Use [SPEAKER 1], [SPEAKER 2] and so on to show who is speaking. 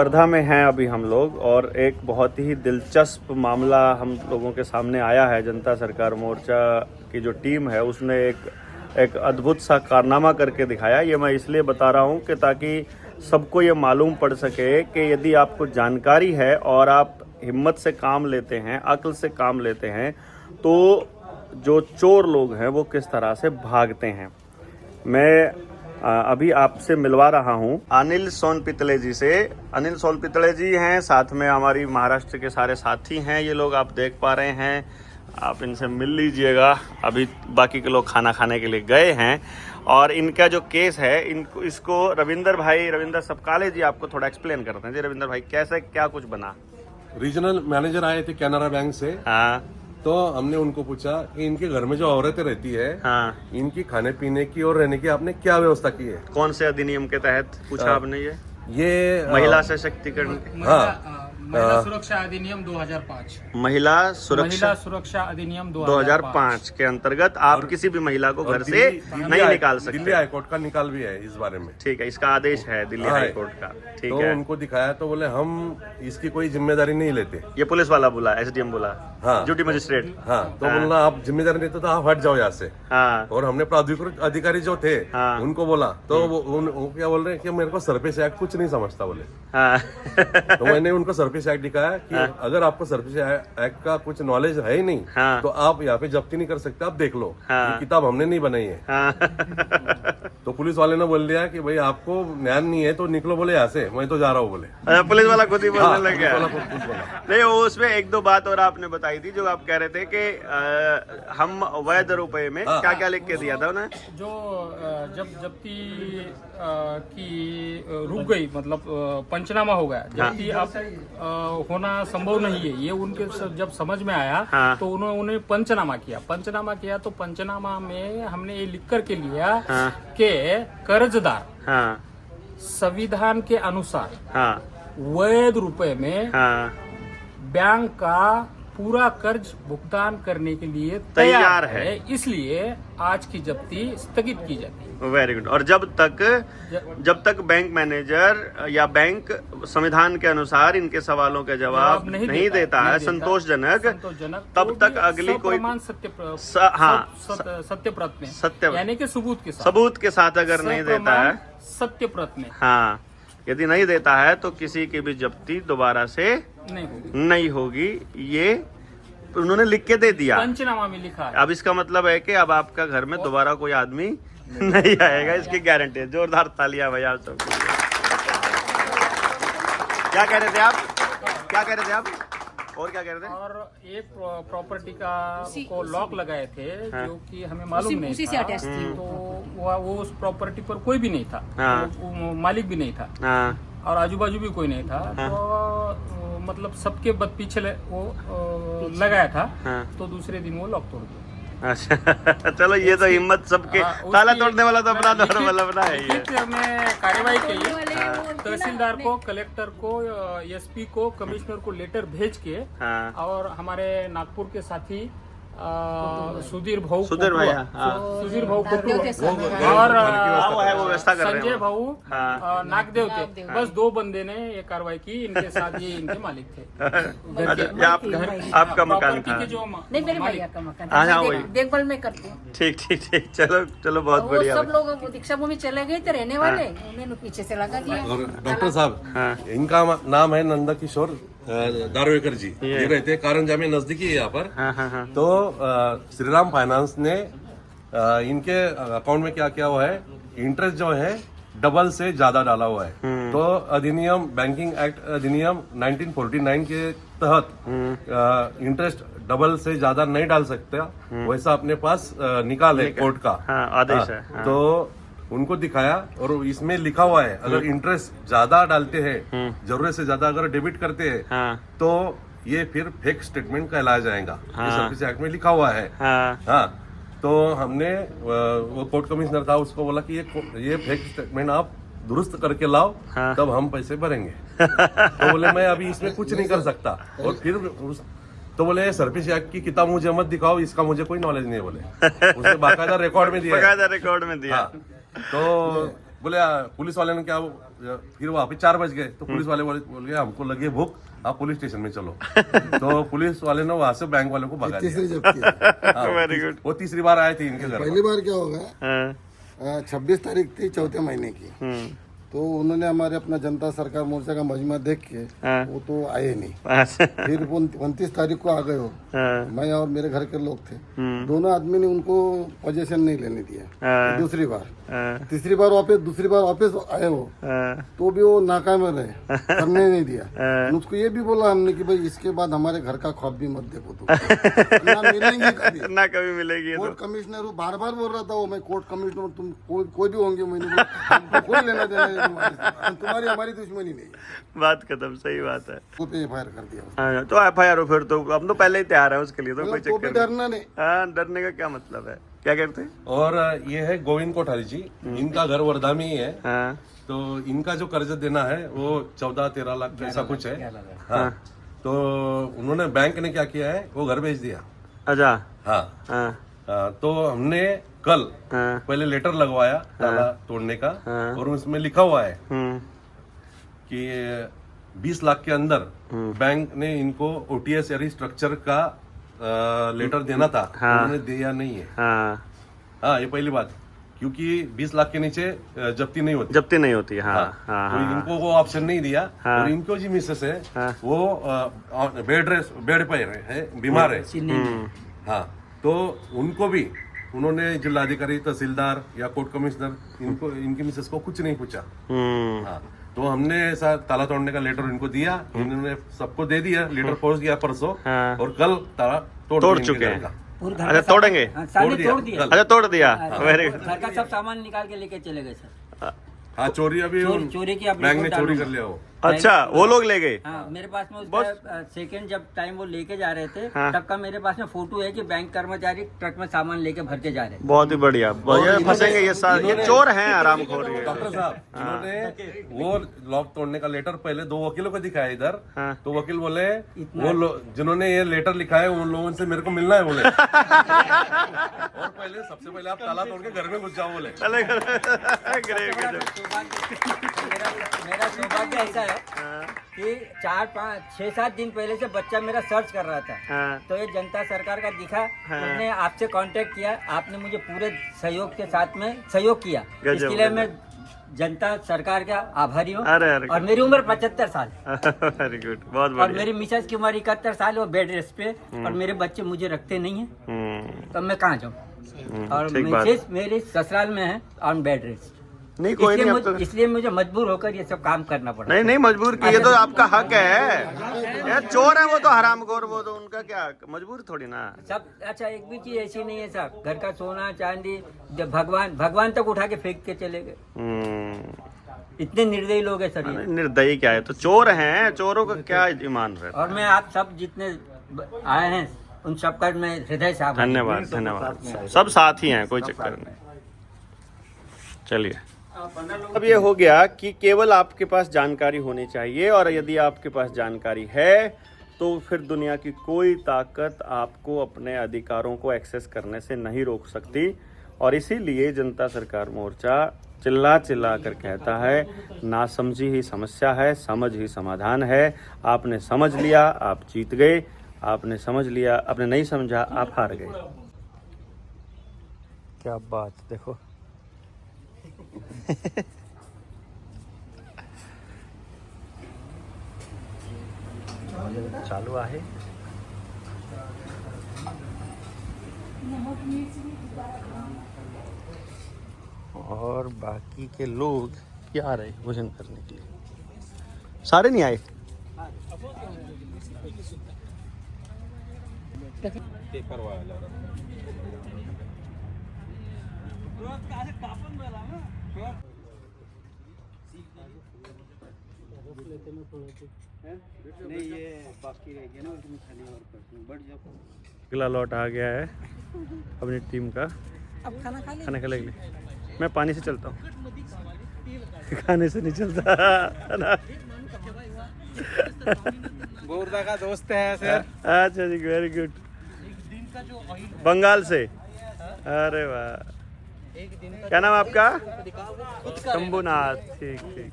[SPEAKER 1] वर्धा में हैं अभी हम लोग और एक बहुत ही दिलचस्प मामला हम लोगों के सामने आया है। जनता सरकार मोर्चा की जो टीम है उसने एक अद्भुत सा कारनामा करके दिखाया। ये मैं इसलिए बता रहा हूँ कि ताकि सबको ये मालूम पड़ सके कि यदि आपको जानकारी है और आप हिम्मत से काम लेते हैं, अक्ल से काम लेते हैं, तो जो चोर लोग हैं वो किस तरह से भागते हैं। मैं अभी आपसे मिलवा रहा हूं अनिल सोनपितले जी से। अनिल सोनपितले जी हैं, साथ में हमारी महाराष्ट्र के सारे साथी हैं। ये लोग आप देख पा रहे हैं, आप इनसे मिल लीजिएगा। अभी बाकी के लोग खाना खाने के लिए गए हैं और इनका जो केस है इसको रविंदर सपकाले जी आपको थोड़ा एक्सप्लेन करते हैं। जी रविंदर भाई, कैसे क्या कुछ बना?
[SPEAKER 2] रीजनल मैनेजर आए थे कैनरा बैंक से।
[SPEAKER 1] हाँ,
[SPEAKER 2] तो हमने उनको पूछा कि इनके घर में जो औरतें रहती है,
[SPEAKER 1] हाँ,
[SPEAKER 2] इनकी खाने पीने की और रहने की आपने क्या व्यवस्था की है?
[SPEAKER 1] कौन से अधिनियम के तहत पूछा आपने?
[SPEAKER 2] ये
[SPEAKER 1] महिला सशक्तिकरण,
[SPEAKER 3] महिला सुरक्षा अधिनियम 2005।
[SPEAKER 1] महिला
[SPEAKER 3] सुरक्षा अधिनियम
[SPEAKER 1] 2005 के अंतर्गत आप किसी भी महिला को घर से नहीं निकाल सकते।
[SPEAKER 2] दिल्ली हाईकोर्ट का निकाल भी है इस बारे में।
[SPEAKER 1] ठीक है, इसका आदेश है दिल्ली हाईकोर्ट का। ठीक
[SPEAKER 2] तो
[SPEAKER 1] है,
[SPEAKER 2] उनको दिखाया तो बोले हम इसकी कोई जिम्मेदारी नहीं लेते।
[SPEAKER 1] ये पुलिस वाला बोला, एसडीएम बोला,
[SPEAKER 2] हाँ,
[SPEAKER 1] ड्यूटी मजिस्ट्रेट।
[SPEAKER 2] हाँ, तो बोलना आप जिम्मेदारी लेते तो आप हट जाओ यहाँ से।
[SPEAKER 1] हाँ,
[SPEAKER 2] और हमने प्राधिकृत अधिकारी जो थे
[SPEAKER 1] हाँ,
[SPEAKER 2] उनको बोला तो वो क्या बोल रहे हैं कि मेरे को सरफेस एक्ट कुछ नहीं समझता बोले।
[SPEAKER 1] हाँ,
[SPEAKER 2] तो मैंने उनको सरफेस एक्ट दिखाया कि अगर आपको सरफेस एक्ट का कुछ नॉलेज है ही नहीं,
[SPEAKER 1] हाँ,
[SPEAKER 2] तो आप यहाँ पे जब्ती नहीं कर सकते। आप देख लो,
[SPEAKER 1] हाँ,
[SPEAKER 2] ये किताब हमने नहीं बनाई है।
[SPEAKER 1] हाँ,
[SPEAKER 2] तो पुलिस वाले ने बोल दिया कि भाई आपको ज्ञान नहीं है तो निकलो बोले यहाँ से, मैं तो जा रहा हूँ बोले।
[SPEAKER 1] अच्छा, पुलिस वाला खुद ही बोलने लग गया।
[SPEAKER 2] पुलिस वाला खुद बोला।
[SPEAKER 1] नहीं, वो उसमें एक दो बात और आपने बताई थी जो आप कह रहे थे कि हम वैध रुपए में क्या क्या लिख के दिया था उन्हें।
[SPEAKER 3] जो जब जब्ती की रुक गई, मतलब पंचनामा हो गया, जब्ती अब होना संभव नहीं है, ये उनके जब समझ में आया,
[SPEAKER 1] हाँ,
[SPEAKER 3] तो उन्होंने पंचनामा किया। तो पंचनामा में हमने ये लिख कर के लिया,
[SPEAKER 1] हाँ,
[SPEAKER 3] कि कर्जदार,
[SPEAKER 1] हाँ,
[SPEAKER 3] संविधान के अनुसार,
[SPEAKER 1] हाँ,
[SPEAKER 3] वैध रुपए में,
[SPEAKER 1] हाँ,
[SPEAKER 3] बैंक का पूरा कर्ज भुगतान करने के लिए
[SPEAKER 1] तैयार है।
[SPEAKER 3] इसलिए आज की जब्ती स्थगित की जाती है।
[SPEAKER 1] Very good. और जब तक बैंक मैनेजर या बैंक संविधान के अनुसार इनके सवालों के जवाब नहीं देता है संतोषजनक, तब तक अगली कोई
[SPEAKER 3] सत्यप्रत में,
[SPEAKER 1] सत्य
[SPEAKER 3] यानी कि सबूत के साथ अगर नहीं देता है, सत्यप्रत में,
[SPEAKER 1] हाँ, यदि नहीं देता है तो किसी की भी जब्ती दोबारा से नहीं होगी। ये उन्होंने लिख के दे दिया,
[SPEAKER 3] पंचनामा में लिखा है।
[SPEAKER 1] अब इसका मतलब है कि अब आपका घर में दोबारा कोई आदमी नहीं आएगा, इसकी गारंटी है। जोरदार तालियां भैया आप सबको। क्या कह रहे थे आप? और क्या कह रहे थे?
[SPEAKER 3] और एक प्रॉपर्टी का को लॉक लगाए थे, जो कि हमें मालूम नहीं था। तो वो उस प्रॉपर्टी पर कोई भी नहीं था, वो मालिक भी नहीं था, और आजू बाजू भी कोई नहीं था। तो मतलब सबके पीछे वो लगाया था। तो दूसरे दिन वो लॉक तोड़ दिया।
[SPEAKER 1] अच्छा, चलो ये तो हिम्मत सबके, ताला तोड़ने वाला तो अपना अपना है।
[SPEAKER 3] हमने कार्यवाही की, तहसीलदार को, कलेक्टर को, एसपी को, कमिश्नर को लेटर भेज के, और हमारे नागपुर के साथी सुधीर भाऊ और संजय भाऊ नागदेव थे, बस 2 बंदे ने ये कार्रवाई की। इनके साथ ये इनके मालिक थे।
[SPEAKER 1] आपका मकान था?
[SPEAKER 4] नहीं, मेरे भैया का मकान
[SPEAKER 1] हाँ,
[SPEAKER 4] था, देखभाल में करते हैं।
[SPEAKER 1] ठीक, चलो बहुत बढ़िया।
[SPEAKER 4] सब लोग दीक्षा भूमि चले गए थे रहने वाले, उन्होंने पीछे से लगा दिया।
[SPEAKER 2] और डॉक्टर साहब, इनका नाम है नंदा किशोर दारोवेकर जी। ये रहते हैं कारंजा में, नजदीकी है यहाँ पर। तो श्रीराम फाइनेंस ने इनके अकाउंट में क्या किया हुआ है, इंटरेस्ट जो है डबल से ज्यादा डाला हुआ है। तो अधिनियम, बैंकिंग एक्ट अधिनियम 1949 के तहत इंटरेस्ट डबल से ज्यादा नहीं डाल सकता, वैसा अपने पास निकाल है कोर्ट का
[SPEAKER 1] आदेश है।
[SPEAKER 2] तो उनको दिखाया और इसमें लिखा हुआ है अगर इंटरेस्ट ज्यादा डालते हैं, जरूरत से ज्यादा अगर डेबिट करते हैं, तो ये फिर फेक स्टेटमेंट कहलाया जाएगा। ये सर्विस एक्ट में लिखा हुआ है। हाँ, तो हमने वो कोर्ट कमिश्नर था, उसको बोला कि ये फेक स्टेटमेंट आप दुरुस्त करके लाओ, तब हम पैसे भरेंगे। तो बोले मैं अभी इसमें कुछ नहीं कर सकता। और फिर तो बोले सर्विस एक्ट की किताब मुझे मत दिखाओ, इसका मुझे कोई नॉलेज नहीं है बोले। उसने बाकायदा रिकॉर्ड में दिया।
[SPEAKER 1] तो
[SPEAKER 2] तो बोले पुलिस वाले ने क्या फिर वहाँ पे 4 बज गए तो पुलिस वाले बोल गए हमको लगी है भूख, आप पुलिस स्टेशन में चलो। तो पुलिस वाले ने वहाँ से बैंक वाले को भगा
[SPEAKER 5] तीसरी
[SPEAKER 2] दिया।
[SPEAKER 5] जब्ती है।
[SPEAKER 1] Very good.
[SPEAKER 2] वो तीसरी बार आए थे इनके घर
[SPEAKER 5] पहली बार क्या होगा, 26 तारीख थी चौथे महीने की, तो उन्होंने हमारे अपना जनता सरकार मोर्चा का मजमा देख के वो तो आए नहीं। फिर 29 तारीख को आ गए हो, मैं और मेरे घर के लोग थे, दोनों आदमी ने उनको पोजीशन नहीं लेने दिया। दूसरी बार, तीसरी बार वापस, दूसरी बार वापस आए हो तो भी वो नाकाम रहे, करने नहीं दिया। उसको ये भी बोला हमने कि भाई इसके बाद हमारे घर का ख्वाब भी मत देखो तुम, ना मिलेंगे कभी,
[SPEAKER 1] ना कभी मिलेगी।
[SPEAKER 5] कोर्ट कमिश्नर वो बार बार बोल रहा था वो, मैं कोर्ट कमिश्नर, तुम कोई भी होंगे, मैंने बोला हमको कोई लेना देना नहीं तुम्हारी हमारी दुश्मनी नहीं है।
[SPEAKER 1] बात खत्म, सही बात है।
[SPEAKER 5] तो पे एफ कर दिया,
[SPEAKER 1] हाँ, तो FIR हो फिर तो, हम तो पहले ही तैयार है उसके लिए, तो कोई
[SPEAKER 5] तो भी
[SPEAKER 1] चक्कर
[SPEAKER 5] डरना नहीं।
[SPEAKER 1] हाँ, डरने का क्या मतलब है। क्या कहते हैं?
[SPEAKER 2] और ये है गोविंद कोठारी जी, इनका घर वर्धा में ही है।
[SPEAKER 1] हाँ,
[SPEAKER 2] तो इनका जो कर्ज देना है वो 14-13 लाख ऐसा कुछ है। हाँ, तो उन्होंने बैंक ने क्या किया है, वो घर बेच दिया।
[SPEAKER 1] अच्छा।
[SPEAKER 2] हाँ,
[SPEAKER 1] हाँ,
[SPEAKER 2] तो हमने कल पहले लेटर लगवाया ताला तोड़ने का, और उसमें लिखा हुआ है कि 20 लाख के अंदर बैंक ने इनको OTS यानी स्ट्रक्चर का लेटर देना था, उन्होंने दिया नहीं है। हाँ, ये पहली बात, क्योंकि 20 लाख के नीचे जब्ती नहीं होती।
[SPEAKER 1] जब्ती नहीं होती। हाँ, हाँ,
[SPEAKER 2] तो इनको वो ऑप्शन नहीं दिया। और इनको जो मिसेस है वो बेड पे है, बीमार है। हाँ, तो उनको भी उन्होंने जिलाधिकारी, तहसीलदार या कोर्ट कमिश्नर, इनको इनकी मिसेस को कुछ नहीं पूछा। हाँ, तो हमने ऐसा ताला तोड़ने का लेटर इनको दिया, इन्होंने सबको दे दिया, लेटर पहुंच गया परसों, और कल ताला तोड़
[SPEAKER 1] चुके हैं।
[SPEAKER 6] घर
[SPEAKER 1] अच्छा, तोड़ेंगे।
[SPEAKER 6] तोड़ दिया।
[SPEAKER 1] अच्छा, तोड़ दिया। Very good.
[SPEAKER 6] घर का सब सामान निकाल के लेके चले गए सर।
[SPEAKER 2] हाँ, चोरी अभी
[SPEAKER 6] चोरी की अपनी
[SPEAKER 2] बैंक ने
[SPEAKER 6] रिपोर्ट
[SPEAKER 2] चोरी
[SPEAKER 6] डालूंगा।
[SPEAKER 2] कर लिया वो।
[SPEAKER 1] अच्छा, वो लोग ले गए।
[SPEAKER 6] हाँ, मेरे पास में उसका सेकंड जब टाइम वो लेके जा रहे थे तब का मेरे पास में फोटो है कि बैंक कर्मचारी ट्रक में सामान लेके भर के जा रहे हैं।
[SPEAKER 1] बहुत ही बढ़िया। ये फंसेंगे ये चोर हैं, आरामखोर ये।
[SPEAKER 2] डॉक्टर साहब, इन्होंने वो लॉक तोड़ने का लेटर पहले 2 वकीलों को दिखाया इधर। तो वकील बोले वो जिन्होंने ये लेटर लिखा है उन लोगों से मेरे को मिलना है बोले। और पहले सबसे पहले आप ताला तोड़ के घर में घुस जाओ बोले।
[SPEAKER 6] मेरा सौभाग्य ऐसा है कि 4-5-6-7 दिन पहले से बच्चा मेरा सर्च कर रहा था, तो ये जनता सरकार का दिखा, उसने आपसे कांटेक्ट किया, आपने मुझे पूरे सहयोग के साथ में सहयोग किया, इसके लिए मैं जनता सरकार का आभारी हूँ। और मेरी उम्र 75 साल।
[SPEAKER 1] वेरी गुड, बहुत
[SPEAKER 6] और
[SPEAKER 1] बढ़िया।
[SPEAKER 6] मेरी मिसेज की उम्र 71 साल, वो बेड रेस्ट पे, और मेरे बच्चे मुझे रखते नहीं है, तो मैं कहाँ जाऊँ। और मिसेज मेरी ससुराल में है ऑन बेड रेस्ट।
[SPEAKER 1] नहीं, कोई नहीं,
[SPEAKER 6] इसलिए मुझे मजबूर होकर ये सब काम करना पड़ा।
[SPEAKER 1] नहीं मजबूर की, ये तो आपका हक है। ये चोर है वो तो, हरामखोर, वो तो उनका क्या मजबूर थोड़ी ना
[SPEAKER 6] सब। अच्छा, एक भी चीज ऐसी नहीं है साहब, घर का सोना चांदी जब भगवान तक उठा के फेंक के चले गए। इतने निर्दयी लोग हैं सर।
[SPEAKER 1] निर्दयी क्या है, तो चोर हैं, चोरों का क्या ईमान है।
[SPEAKER 6] और मैं आप सब जितने आए हैं उन सबका मैं हृदय से
[SPEAKER 1] धन्यवाद। सब साथ ही हैं, कोई चक्कर नहीं। चलिए, अब ये हो गया कि केवल आपके पास जानकारी होनी चाहिए, और यदि आपके पास जानकारी है तो फिर दुनिया की कोई ताकत आपको अपने अधिकारों को एक्सेस करने से नहीं रोक सकती। और इसीलिए जनता सरकार मोर्चा चिल्ला कर कहता है, नासमझी ही समस्या है, समझ ही समाधान है। आपने समझ लिया, आप जीत गए। आपने समझ लिया, आपने नहीं समझा, आप हार गए। क्या बात, देखो। चालू आहे। और बाकी के लोग क्या आ रहे भोजन करने के लिए, सारे नहीं आए।
[SPEAKER 6] नहीं, ये बाकी रह गया ना, उसमें खाली और कर बढ़ जाओ।
[SPEAKER 1] अगला लॉट आ गया है अपनी टीम का।
[SPEAKER 4] अब खाना खा
[SPEAKER 1] खाने के लिए मैं पानी से चलता हूँ, खाने से नहीं चलता।
[SPEAKER 3] गोरदा का दोस्त है सर।
[SPEAKER 1] अच्छा जी, वेरी गुड। बंगाल से, अरे वाह। क्या नाम है आपका? शंभुनाथ। ठीक ठीक।